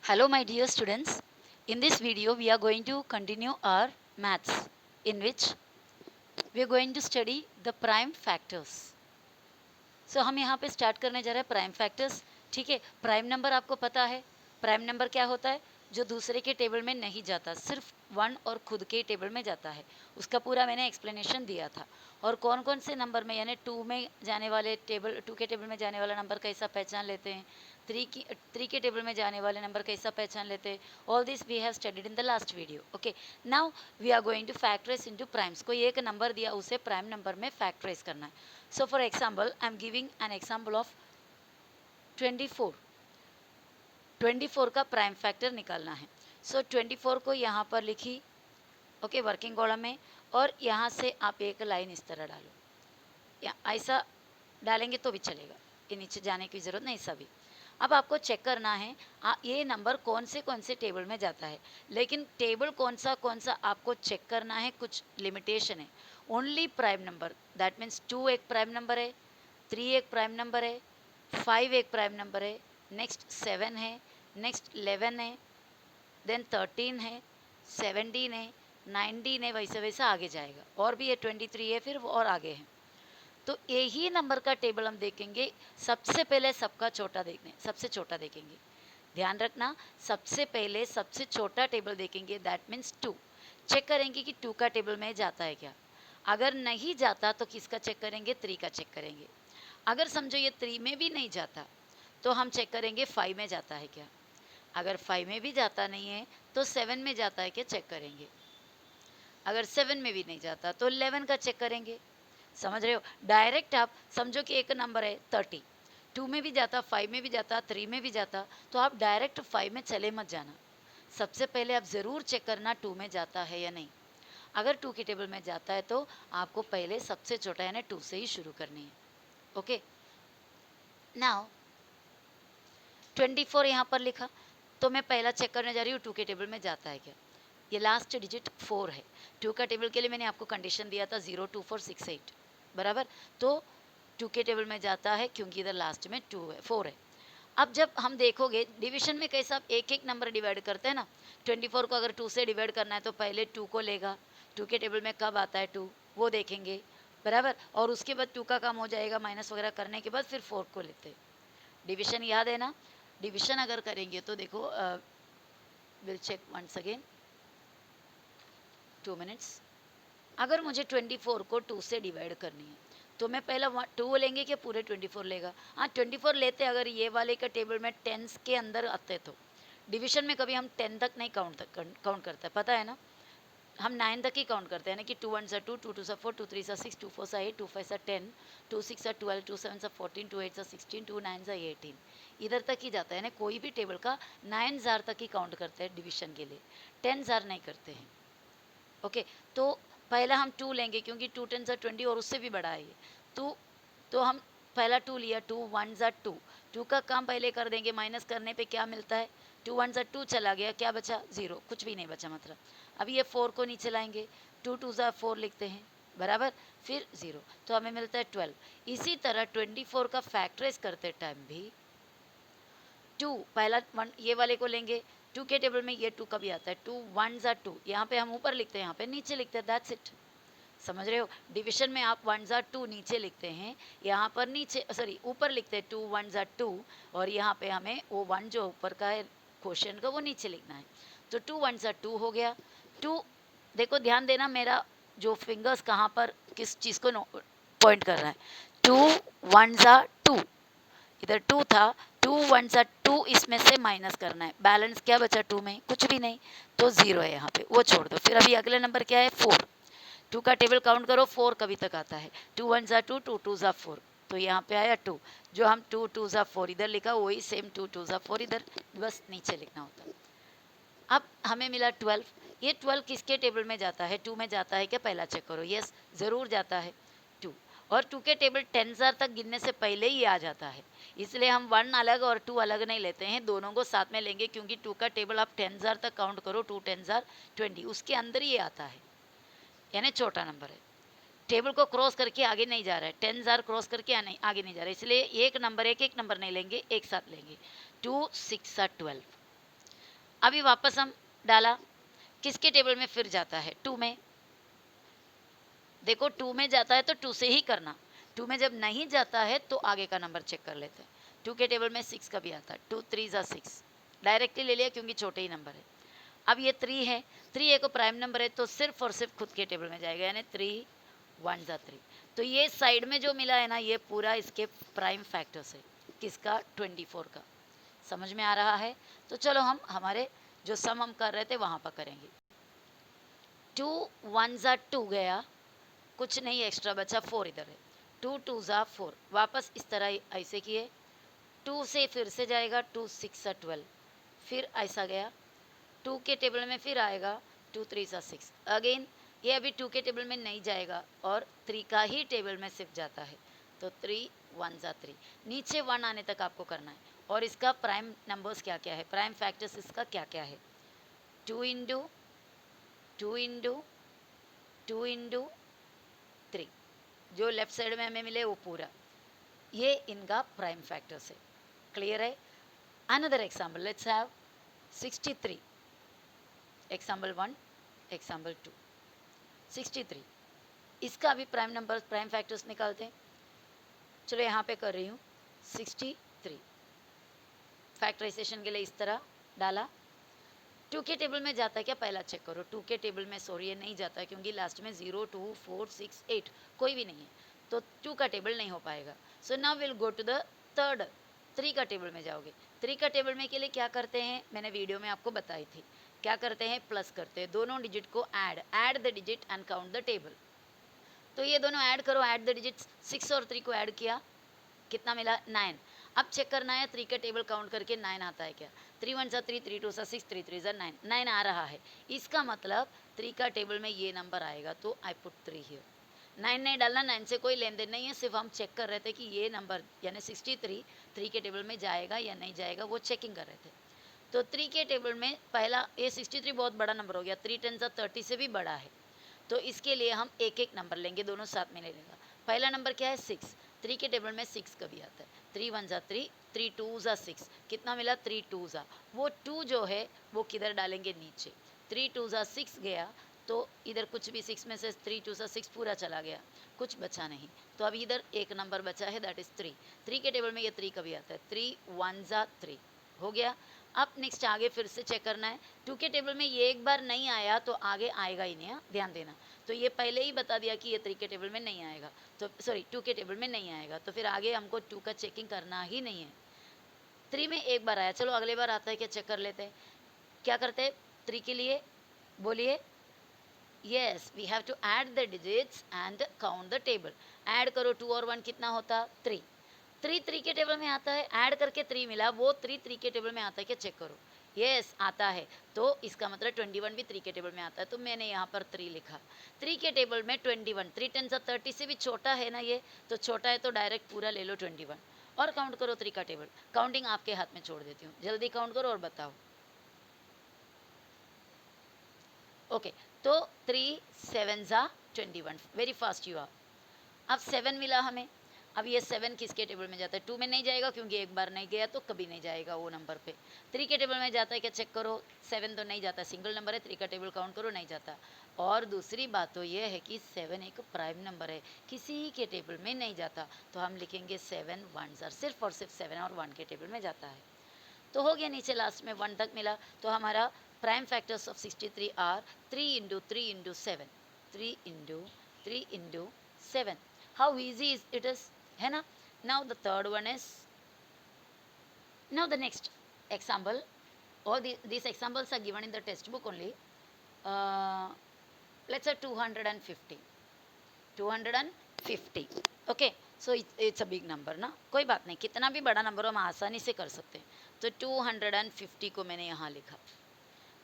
Hello my dear students. In this video we are going to continue our maths in which we are going to study the prime factors. So हम यहाँ पे start करने जा रहे हैं prime factors. ठीक है, prime number आपको पता है. प्राइम नंबर क्या होता है? जो दूसरे के टेबल में नहीं जाता, सिर्फ वन और खुद के टेबल में जाता है. उसका पूरा मैंने एक्सप्लेनेशन दिया था. और कौन कौन से नंबर में, यानी टू में जाने वाले टेबल, टू के टेबल में जाने वाला नंबर कैसा पहचान लेते हैं, थ्री के टेबल में जाने वाले नंबर कैसा पहचान लेते हैं. All this we have studied in the last video. Okay, now we are going to factorise into primes. कोई एक नंबर दिया, उसे प्राइम नंबर में फैक्टराइज करना है. So for example, I am giving an example of 24. 24 का prime factor निकालना है. So 24 को यहाँ पर लिखी, ओके, वर्किंग कॉलम में, और यहाँ से आप एक लाइन इस तरह डालो, या ऐसा डालेंगे तो भी चलेगा, ये नीचे जाने की ज़रूरत नहीं. सभी अब आपको चेक करना है ये नंबर कौन से टेबल में जाता है. लेकिन टेबल कौन सा आपको चेक करना है, कुछ लिमिटेशन है. Only prime number, that means 2 एक प्राइम नंबर है, 3 एक प्राइम नंबर है, 5 एक प्राइम नंबर है, नेक्स्ट 7 है, नेक्स्ट 11 है, देन 13 है, 17 है, 19 है, वैसे वैसे आगे जाएगा. और भी ये 23 है, फिर और आगे है. तो यही नंबर का टेबल हम देखेंगे. सबसे पहले सबका छोटा देखने, सबसे छोटा देखेंगे. ध्यान रखना, सबसे पहले सबसे छोटा टेबल देखेंगे, दैट मीन्स 2. चेक करेंगे कि 2 का टेबल में जाता है क्या. अगर नहीं जाता तो किसका चेक करेंगे? 3 का चेक करेंगे. अगर समझो ये 3 में भी नहीं जाता तो हम चेक करेंगे 5 में जाता है क्या. अगर 5 में भी जाता नहीं है तो 7 में जाता है क्या, चेक करेंगे. अगर 7 में भी नहीं जाता तो 11 का चेक करेंगे. समझ रहे हो? डायरेक्ट आप समझो कि एक नंबर है 30, 2 में भी जाता, 5 में भी जाता, 3 में भी जाता, तो आप डायरेक्ट 5 में चले मत जाना. सबसे पहले आप ज़रूर चेक करना 2 में जाता है या नहीं. अगर 2 के टेबल में जाता है तो आपको पहले सबसे छोटा यानी 2 से ही शुरू करनी है. ओके, नाउ 24 यहाँ पर लिखा, तो मैं पहला चेक करने जा रही हूँ 2 के टेबल में जाता है क्या. ये लास्ट डिजिट 4 है. 2 का टेबल के लिए मैंने आपको कंडीशन दिया था 0 2 4 6 8, बराबर. तो 2 के टेबल में जाता है क्योंकि इधर लास्ट में 2 है, 4 है. अब जब हम देखोगे डिवीजन में कैसा आप एक एक नंबर डिवाइड करते हैं ना. 24 को अगर 2 से डिवाइड करना है तो पहले 2 को लेगा. 2 के टेबल में कब आता है 2, वो देखेंगे, बराबर. और उसके बाद 2 का काम हो जाएगा, माइनस वगैरह करने के बाद फिर 4 को लेते हैं. डिवीजन याद है ना. डिवीजन अगर करेंगे तो देखो, will check once again, 2 minutes. अगर मुझे 24 को 2 से डिवाइड करनी है तो मैं पहला 2 लेंगे कि पूरे 24 लेगा. हाँ, 24 लेते अगर ये वाले का टेबल में टेंस के अंदर आते तो. डिवीजन में कभी हम 10 तक नहीं काउंट करते, पता है ना. हम 9 तक ही काउंट करते हैं ना, कि 2 1 2, 2 2 4, 2 3 6, 2 4 8, 2 5 10, 2 6 12, 2 7 14, 2 8 16, 2 9 18. इधर तक ही जाता है ना. कोई भी टेबल का 9 तक ही काउंट करते हैं डिवीजन के लिए, 10 नहीं करते हैं. ओके, तो पहला हम 2 लेंगे क्योंकि 2 10 20 और उससे भी बड़ा है ये. तो हम पहला 2 लिया, 2 1 2. 2 का काम पहले कर देंगे, माइनस करने पे क्या मिलता है, 2 1 2 चला गया, क्या बचा, 0, कुछ भी नहीं बचा मतलब. अभी ये 4 को नीचे लाएंगे, 2 2 4 लिखते हैं, बराबर, फिर 0, तो हमें मिलता है 12. इसी तरह 24 का फैक्टराइज करते टाइम भी 2 पहला 1 ये वाले को लेंगे. 2 के टेबल में ये 2 कभी आता है, 2 1 2, यहाँ पे हम ऊपर लिखते हैं, यहाँ पे नीचे लिखते हैं, दैट्स इट. समझ रहे हो? डिवीजन में आप 1 2 नीचे लिखते हैं, यहाँ पर नीचे सॉरी ऊपर लिखते हैं 2 1 2, और यहाँ पे हमें वो 1 जो ऊपर का है क्वेश्चन का वो नीचे लिखना है. तो 2 1 2 हो गया. 2, देखो ध्यान देना मेरा जो फिंगर्स कहाँ पर किस चीज़ को पॉइंट कर रहा है. 2 1 2, इधर 2 था, 2 1 2, इसमें से माइनस करना है, बैलेंस क्या बचा 2 में, कुछ भी नहीं, तो 0 है यहाँ पे, वो छोड़ दो. फिर अभी अगले नंबर क्या है 4. 2 का टेबल काउंट करो, 4 कभी तक आता है, 2 1 2, 2 2 4, तो यहाँ पे आया 2. जो हम 2 2 4 इधर लिखा वही सेम 2 2 4 इधर, बस नीचे लिखना होता है. अब हमें मिला 12. ये 12 किसके टेबल में जाता है, 2 में जाता है क्या, पहला चेक करो. यस, ज़रूर जाता है 2. और 2 के टेबल 10 तक गिनने से पहले ही आ जाता है, इसलिए हम 1 अलग और 2 अलग नहीं लेते हैं, दोनों को साथ में लेंगे, क्योंकि 2 का टेबल आप 10 तक काउंट करो, 2 10 20, उसके अंदर ही आता है, यानी छोटा नंबर है. टेबल को क्रॉस करके आगे नहीं जा रहा है, 10 क्रॉस करके आगे नहीं जा रहा है, इसलिए एक एक नंबर नहीं लेंगे, एक साथ लेंगे. 2 6 12, अभी वापस हम डाला, किसके टेबल में फिर जाता है, 2 में। देखो 2 में जाता है तो 2 से ही करना, 2 में जब नहीं जाता है तो आगे का नंबर चेक कर लेते हैं। 2 के टेबल में 6 का भी आता है, 2 3 ज़ा 6, डायरेक्टली ले लिया क्योंकि छोटे ही नंबर है। अब ये 3 है, 3 एक प्राइम नंबर है तो सिर्फ और सिर्फ खुद के टेबल में जाएगा, यानी 3 1 ज़ा 3। तो ये साइड में जो मिला है ना, ये पूरा इसके प्राइम फैक्टर्स है, किसका, 24 का। समझ में आ रहा है? तो चलो हम हमारे जो सम हम कर रहे थे वहाँ पर करेंगे। 2 1 ज़ा 2 गया, कुछ नहीं एक्स्ट्रा बचा, 4 इधर है, 2 2 ज़ा 4, वापस इस तरह ऐसे किए, 2 से फिर से जाएगा, 2 6 ज़ा 12, फिर ऐसा गया, 2 के टेबल में फिर आएगा, 2 3 ज़ा 6, अगेन ये अभी 2 के टेबल में नहीं जाएगा और 3 का ही टेबल में सिर्फ जाता है, तो 3 1 ज़ा 3, नीचे 1 आने तक आपको करना है। और इसका प्राइम नंबर्स क्या क्या है, प्राइम फैक्टर्स इसका क्या क्या है, 2 इंटू 2 इंटू 2 इंटू 3, जो लेफ्ट साइड में हमें मिले वो पूरा, ये इनका प्राइम फैक्टर्स है। क्लियर है? Another example, let's have 63, example 1, example 2, 63, इसका भी प्राइम नंबर प्राइम फैक्टर्स निकालते हैं। चलो यहाँ पे कर रही हूँ 63, फैक्टराइजेशन के लिए इस तरह डाला, 2 के टेबल में जाता है क्या, पहला चेक करो, 2 के टेबल में सॉरी ये नहीं जाता है क्योंकि लास्ट में 0 2 4 6 8 कोई भी नहीं है, तो 2 का टेबल नहीं हो पाएगा। So now will go to the third, 3 का टेबल में जाओगे। 3 का टेबल में के लिए क्या करते हैं, मैंने वीडियो में आपको बताई थी, क्या करते हैं, प्लस करते हैं, दोनों डिजिट को add the digit and count the table. तो ये दोनों ऐड करो, ऐड द डिजिट्स, 6 और 3 को ऐड किया, कितना मिला, 9। अब चेक करना है 3 का टेबल काउंट करके 9 आता है क्या, 3 1 सा 3, 3 2 सा 6, 3 3 सा 9, 9 आ रहा है, इसका मतलब 3 का टेबल में ये नंबर आएगा, तो आई पुट 3 हियर। 9 नहीं डालना, 9 से कोई लेन देन नहीं है, सिर्फ हम चेक कर रहे थे कि ये नंबर यानी 63 3 के टेबल में जाएगा या नहीं जाएगा, वो चेकिंग कर रहे थे। तो 3 के टेबल में पहला, ये 63 बहुत बड़ा नंबर हो गया, 3 10 सा 30 से भी बड़ा है, तो इसके लिए हम एक एक नंबर लेंगे, दोनों साथ में ले लेगा। पहला नंबर क्या है, 6, 3 के टेबल में 6 कभी आता है, 3 1 ज़ा 3, 3 2 ज़ा 6, कितना मिला, 3 2 ज़ा, वो 2 जो है वो किधर डालेंगे, नीचे, 3 2 ज़ा 6 गया, तो इधर कुछ भी 6 में से 3 2 ज़ा 6 पूरा चला गया, कुछ बचा नहीं, तो अब इधर एक नंबर बचा है, दैट इज़ 3। 3 के टेबल में ये 3 कभी आता है, 3 1 ज़ा 3 हो गया। अब नेक्स्ट आगे फिर से चेक करना है, 2 के टेबल में ये एक बार नहीं आया तो आगे आएगा ही नहीं, हाँ ध्यान देना। तो ये पहले ही बता दिया कि ये 3 के टेबल में नहीं आएगा, तो सॉरी 2 के टेबल में नहीं आएगा, तो फिर आगे हमको 2 का चेकिंग करना ही नहीं है। 3 में एक बार आया, चलो अगले बार आता है क्या, चेक कर लेते हैं, क्या करते हैं 3 के लिए, बोलिए, yes we have to add the digits and count the table. Add करो, 2 और 1 कितना होता, 3, 3 3 के टेबल में आता है, ऐड करके 3 मिला, वो 3 3 के टेबल में आता है क्या, चेक करो, यस आता है, तो इसका मतलब 21 भी 3 के टेबल में आता है, तो मैंने यहाँ पर 3 लिखा। 3 के टेबल में 21, 3 10 सा 30 से भी छोटा है ना ये, तो छोटा है तो डायरेक्ट पूरा ले लो 21, और काउंट करो 3 का टेबल। काउंटिंग आपके हाथ में छोड़ देती हूँ, जल्दी काउंट करो और बताओ। ओके, तो 3 7 ज़ा 21, वेरी फास्ट यू आर। अब 7 मिला हमें, अब ये 7 किसके टेबल में जाता है, 2 में नहीं जाएगा क्योंकि एक बार नहीं गया तो कभी नहीं जाएगा वो नंबर पे। 3 के टेबल में जाता है क्या, चेक करो, 7 तो नहीं जाता, सिंगल नंबर है, 3 का टेबल काउंट करो, नहीं जाता। और दूसरी बात तो ये है कि 7 एक प्राइम नंबर है, किसी के टेबल में नहीं जाता, तो हम लिखेंगे 7 1 ज़ा, सिर्फ और सिर्फ 7 और 1 के टेबल में जाता है। तो हो गया, नीचे लास्ट में 1 तक मिला, तो हमारा prime factors of 63 are 3 into 3 into 7, 3 into 3 into 7, how easy it is, है ना। Now the third one is, now the next example, all these examples are given in the textbook only. Let's say 250, 250, okay, so it's a big number ना, कोई बात नहीं, कितना भी बड़ा number हो हम आसानी से कर सकते हैं। तो 250 को मैंने यहाँ लिखा,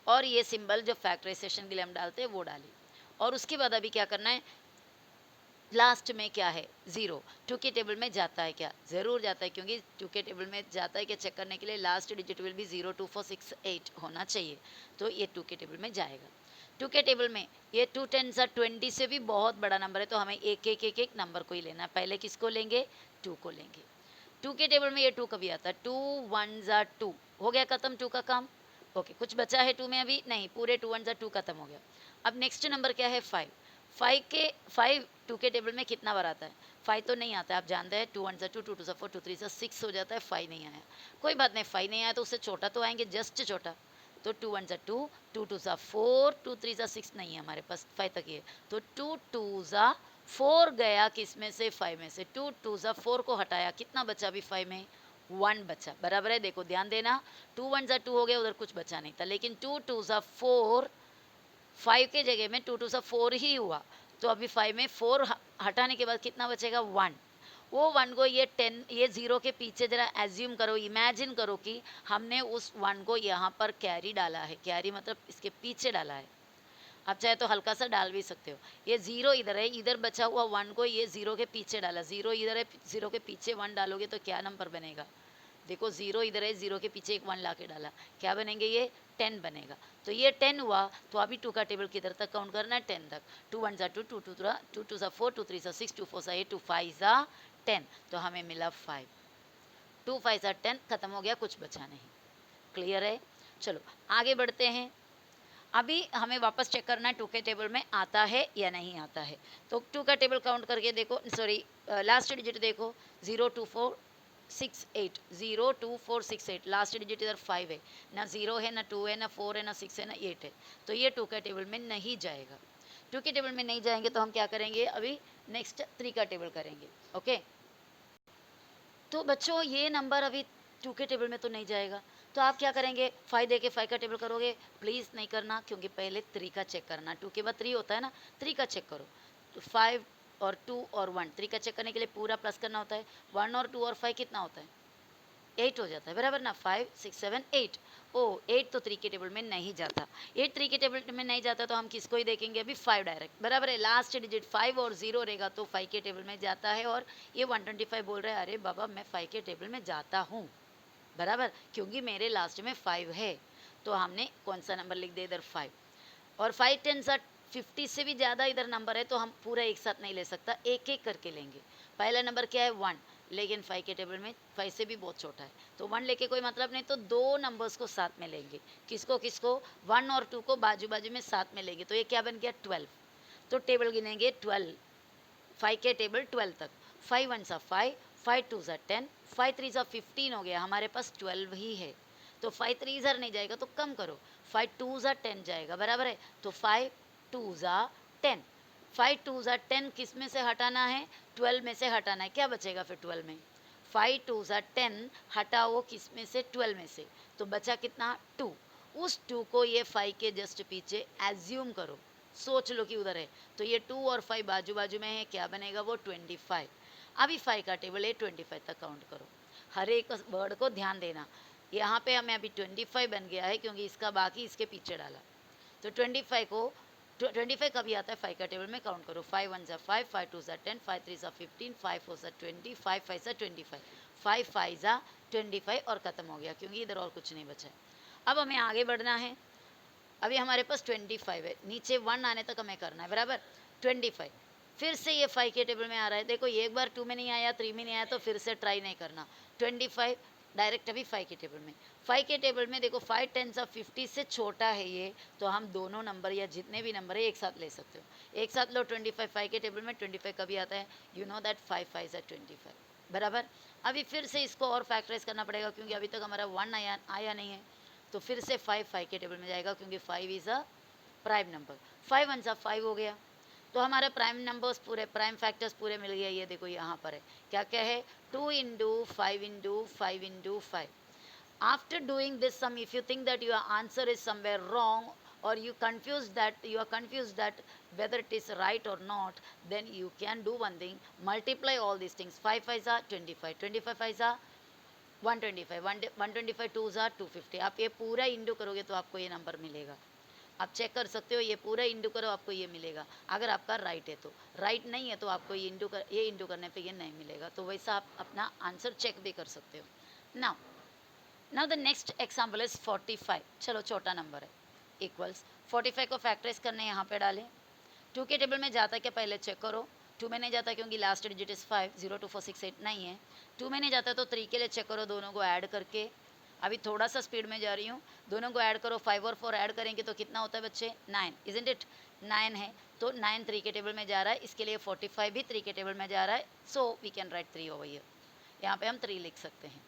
और ये सिंबल जो फैक्टराइजेशन के लिए हम डालते हैं वो डाली, और उसके बाद अभी क्या करना है, लास्ट में क्या है, 0, 2 के टेबल में जाता है क्या, ज़रूर जाता है, क्योंकि 2 के टेबल में जाता है क्या चेक करने के लिए लास्ट डिजिट विल बी 0 2 4 6 8 होना चाहिए, तो ये 2 के टेबल में जाएगा। 2 के टेबल में ये 2 10 सा 20 से भी बहुत बड़ा नंबर है, तो हमें एक एक एक एक नंबर को ही लेना है, पहले किसको लेंगे, 2 को लेंगे। 2 के टेबल में ये 2 कभी आता है, 2 1 ज़ा 2 हो गया ख़त्म 2 का काम। ओके, कुछ बचा है टू में अभी नहीं, पूरे टू वन ज़ा टू खत्म हो गया। अब नेक्स्ट नंबर क्या है 5। 5 टू के टेबल में कितना बार आता है? 5 तो नहीं आता है, आप जानते हैं, टू वन ज़ा टू, टू टू ज़ा फोर, टू थ्री ज़ा सिक्स हो जाता है, 5 नहीं आया। कोई बात नहीं, 5 नहीं आया तो उससे छोटा तो आएंगे, जस्ट छोटा। तो टू वन ज़ा टू, टू टू ज़ा फोर, टू थ्री ज़ा सिक्स नहीं है हमारे पास, 5 तक ही है। तो टू टू ज़ा फोर गया किस में से? 5 में से। टू टू ज़ा फोर को हटाया, कितना बचा अभी 5 में? 1 बचा, बराबर है। देखो ध्यान देना, टू वन ज़ा टू हो गया, उधर कुछ बचा नहीं था, लेकिन टू टू ज़ा फोर, 5 के जगह में टू टू ज़ा फोर ही हुआ। तो अभी 5 में 4 हटाने के बाद कितना बचेगा? 1। वो 1 को ये 10, ये 0 के पीछे जरा एज्यूम करो, इमेजिन करो कि हमने उस 1 को यहाँ पर कैरी डाला है। कैरी मतलब इसके पीछे डाला है। आप चाहे तो हल्का सा डाल भी सकते हो। ये 0 इधर है, इधर बचा हुआ 1 को ये 0 के पीछे डाला। 0 इधर है, 0 के पीछे 1 डालोगे तो क्या नंबर बनेगा? देखो 0 इधर है, 0 के पीछे एक 1 ला के डाला, क्या बनेंगे? ये 10 बनेगा। तो ये 10 हुआ, तो अभी 2 का टेबल किधर तक काउंट करना है? 10 तक। 2 1 ज़ा 2, 2 2 ज़ा 2, 2 ज़ा 4, 2 3 ज़ा 6, 2 4 ज़ा 8, 2 5 ज़ा 10। तो हमें मिला 5। 2 5 ज़ा 10, खत्म हो गया, कुछ बचा नहीं। क्लियर है? चलो आगे बढ़ते हैं। अभी हमें वापस चेक करना है 2 के टेबल में आता है या नहीं आता है। तो 2 का टेबल काउंट करके देखो, सॉरी लास्ट डिजिट देखो, 0 2 4 6 8, 0 2 4 6 8, लास्ट डिजिट इधर 5 है, ना 0 है, ना 2 है, ना 4 है, ना 6 है, ना 8 है। तो ये 2 का टेबल में नहीं जाएगा। 2 के टेबल में नहीं जाएंगे तो हम क्या करेंगे? अभी नेक्स्ट 3 का टेबल करेंगे। ओके, तो बच्चों ये नंबर अभी 2 के टेबल में तो नहीं जाएगा, तो आप क्या करेंगे? 5 दे के 5 का टेबल करोगे? प्लीज़ नहीं करना, क्योंकि पहले 3 का चेक करना। 2 के बाद 3 होता है ना, 3 का चेक करो। तो 5 और 2 और 1, 3 का चेक करने के लिए पूरा प्लस करना होता है। 1 और 2 और 5 कितना होता है? 8 हो जाता है, बराबर ना? 5 6 7 8। ओ 8 तो 3 के टेबल में नहीं जाता। 8 3 के टेबल में नहीं जाता तो हम किसको ही देखेंगे? अभी 5 डायरेक्ट, बराबर है। लास्ट डिजिट 5 और 0 रहेगा तो 5 के टेबल में जाता है। और ये 125 बोल रहा है, अरे बाबा मैं 5 के टेबल में जाता हूँ, बराबर, क्योंकि मेरे लास्ट में 5 है। तो हमने कौन सा नंबर लिख दिया इधर? 5। और 5 10 सा 50 से भी ज़्यादा इधर नंबर है, तो हम पूरा एक साथ नहीं ले सकता, एक एक करके लेंगे। पहला नंबर क्या है? 1, लेकिन 5 के टेबल में 5 से भी बहुत छोटा है, तो 1 लेके कोई मतलब नहीं, तो दो नंबर्स को साथ में लेंगे। किसको किसको? 1 और 2 को बाजू बाजू में साथ में लेंगे, तो ये क्या बन गया? 12। तो टेबल गिनेंगे 12, 5 के टेबल 12 तक। 5 1 सा 5, 5 2 सा 10, 5 3 सा 15 हो गया, हमारे पास 12 ही है। तो 5 3 इधर नहीं जाएगा तो कम करो, 5 2 सा 10 जाएगा, बराबर है। तो 5 2 सा 10, 5 2 सा 10 किस में से हटाना है? 12 में से हटाना है। क्या बचेगा फिर 12 में? 5 2 सा 10 हटाओ किस में से? 12 में से। तो बचा कितना? 2। उस 2 को ये 5 के जस्ट पीछे एज्यूम करो, सोच लो कि उधर है। तो ये 2 और 5 बाजू बाजू में है, क्या बनेगा? वो 25। अभी 5 का टेबल है, 25 तक काउंट करो। हर एक वर्ड को ध्यान देना। यहाँ पे हमें अभी 25 बन गया है, क्योंकि इसका बाकी इसके पीछे डाला। तो 25 को 25 कभी आता है? 5 का टेबल में काउंट करो। 5 1 ज़ा 5, 5 2 ज़ा 10, 5 3 ज़ा 15, 5 4 ज़ा 20, 5 5 ज़ा 25, 5 5 ज़ा 25 और ख़त्म हो गया, क्योंकि इधर और कुछ नहीं बचा है। अब हमें आगे बढ़ना है। अभी हमारे पास 25 है, नीचे 1 आने तक हमें करना है, बराबर। 25 फिर से ये 5 के टेबल में आ रहा है। देखो एक बार 2 में नहीं आया, 3 में नहीं आया, तो फिर से ट्राई नहीं करना। 25 डायरेक्ट अभी 5 के टेबल में। 5 के टेबल में देखो 5 10 सा 50 से छोटा है ये, तो हम दोनों नंबर या जितने भी नंबर है एक साथ ले सकते हो। एक साथ लो 25। 5 के टेबल में 25 कभी आता है? यू नो दैट 5 5 ज़ा 25, बराबर। अभी फिर से इसको और फैक्टराइज करना पड़ेगा, क्योंकि अभी तक हमारा 1 आया नहीं है। तो फिर से 5 5 के टेबल में जाएगा, क्योंकि 5 इज़ अ प्राइम नंबर। 5 1 सा 5 हो गया, तो हमारे प्राइम नंबर्स पूरे, प्राइम फैक्टर्स पूरे मिल गए। ये देखो यहाँ पर है, क्या क्या है? 2 into 5 into 5 into 5। After doing this sum, if you think that your answer is somewhere wrong, or you are confused that whether it is right or not, then you can do one thing: multiply all these things. 5 5 are 25, 25 5 are 125, 125 2 are 250। आप ये पूरा इंडू करोगे तो आपको ये number मिलेगा। आप check कर सकते हो, ये पूरा इंडू करो, आपको ये मिलेगा। अगर आपका राइट है तो, राइट नहीं है तो आपको ये इंडू करने पे ये नहीं मिलेगा। तो वैसा आप अपना आंसर चेक भी कर सकते हो। Now the next example is 45। चलो छोटा नंबर है, इक्वल्स 45 को फैक्टराइज करने यहाँ पे डालें। 2 के टेबल में जाता है क्या? पहले चेक करो। 2 में नहीं जाता, क्योंकि लास्ट डिजिट इज 5, 0 2 4 6 8 नहीं है। 2 में नहीं जाता तो 3 के लिए चेक करो, दोनों को ऐड करके अभी थोड़ा सा स्पीड में जा रही हूँ, दोनों को ऐड करो, 5 और 4 ऐड करेंगे तो कितना होता है बच्चे, 9, इजंट इट, 9 है, तो 9 3 के टेबल में जा रहा है, इसके लिए 45 भी 3 के टेबल में जा रहा है, so we can write 3 over here, यहाँ पे हम 3 लिख सकते हैं।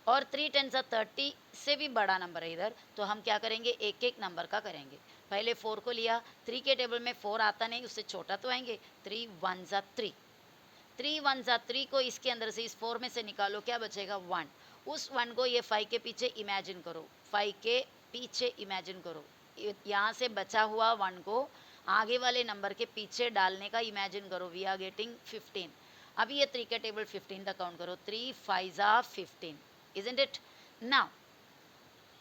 और 3 10 30 से भी बड़ा नंबर है इधर, तो हम क्या करेंगे, एक एक नंबर का करेंगे। पहले 4 को लिया, 3 के टेबल में 4 आता नहीं, उससे छोटा तो आएंगे, 3 1 3, 3 1 3 को इसके अंदर से, इस 4 में से निकालो, क्या बचेगा 1, उस 1 को ये 5 के पीछे इमेजिन करो, 5 के पीछे इमेजिन करो, यहाँ से बचा हुआ 1 को आगे वाले नंबर के पीछे डालने का इमेजिन करो, वी आर गेटिंग 15। अभी ये 3 का टेबल 15 तक काउंट करो, 3 5 15, isn't it? Now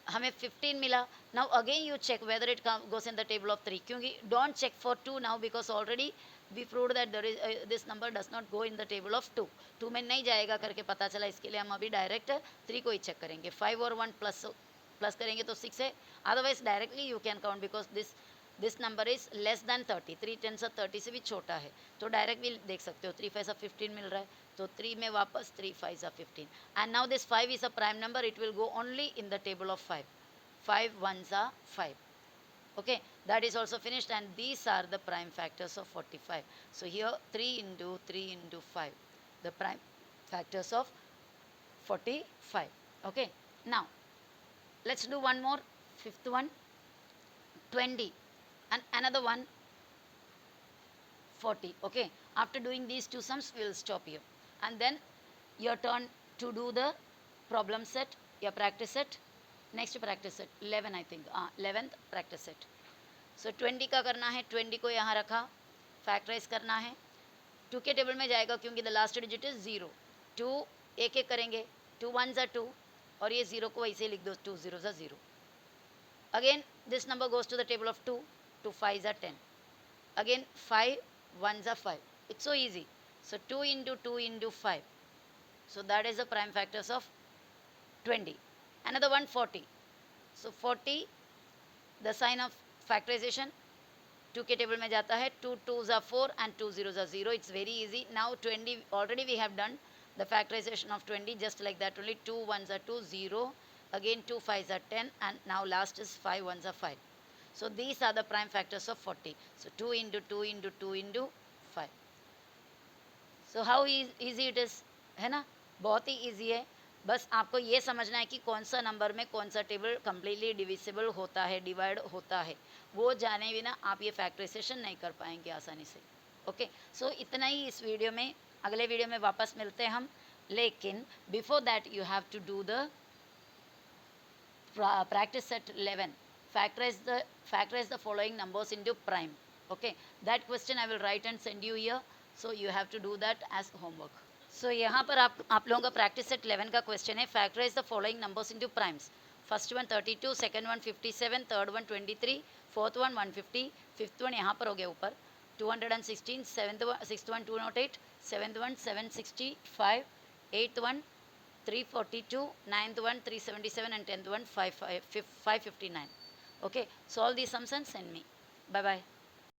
हमें 15 मिला, now again you check whether it goes in the table of 3, क्योंकि don't check for 2 now because already we proved that this number does not go in the table of 2 में नहीं जाएगा करके पता चला, इसके लिए हम अभी डायरेक्ट 3 को ही चेक करेंगे, 5 और 1 प्लस करेंगे तो 6 है, otherwise directly you can count because this number is less than 30, 3 10 30 से भी छोटा है, तो डायरेक्ट भी देख सकते हो, 3 5 15 मिल रहा है, तो 3 में वापस 3 5 15, and now this 5 is a prime number, it will go only in the table of 5, 5 1s are 5, okay, that is also finished, and these are the prime factors of 45. So here 3 into 5, the prime factors of 45. Okay, now let's do one more, fifth one, 20, and another one 40. Okay, after doing these two sums we will stop here, and then your turn to do the problem set, your practice set, next practice set 11 I think, 11th practice set. So 20 का करना है, 20 को यहाँ रखा, factorise करना है, 2 के table में जाएगा क्योंकि द लास्ट डिजिट इज 0, 2 एक एक करेंगे, 2 1s are 2, और ये 0 को वैसे लिख दो, 2 0s are 0, again this number goes to the table of 2, 2 5s are 10, again 5 1s are 5, it's so easy, so 2 into 5, so that is the prime factors of 20. Another one 40, so 40 the sign of factorization 2 के table में जाता है, 2 2s are 4 and 2 0s are 0, it's very easy. Now 20 already we have done the factorization of 20 just like that only, 2 1s are 2 0, again 2 5s are 10, and now last is 5 1s are 5. So these are the prime factors of 40. So 2 into 2 into 2 into 5. So how easy it is, है ना, बहुत ही easy है, बस आपको ये समझना है कि कौन सा नंबर में कौन सा टेबल कम्प्लीटली डिविजिबल होता है, डिवाइड होता है, वो जाने बिना आप ये फैक्टराइजेशन नहीं कर पाएंगे आसानी से। ओके, सो इतना ही इस वीडियो में, अगले वीडियो में वापस मिलते हैं हम, लेकिन before that you have to do the practice set 11, factorize the following numbers into prime. Okay, that question I will write and send you here, so you have to do that as homework. So यहाँ पर आप लोगों का practice set 11 का question है, factorize the following numbers into primes. First one 32, second one 57, third one 23, fourth one 150, fifth one यहाँ पर हो गया ऊपर 216, sixth one 208, seventh one 765, eighth one 342, ninth one 377, and 10th one 559. Okay, solve these sums and send me. Bye bye.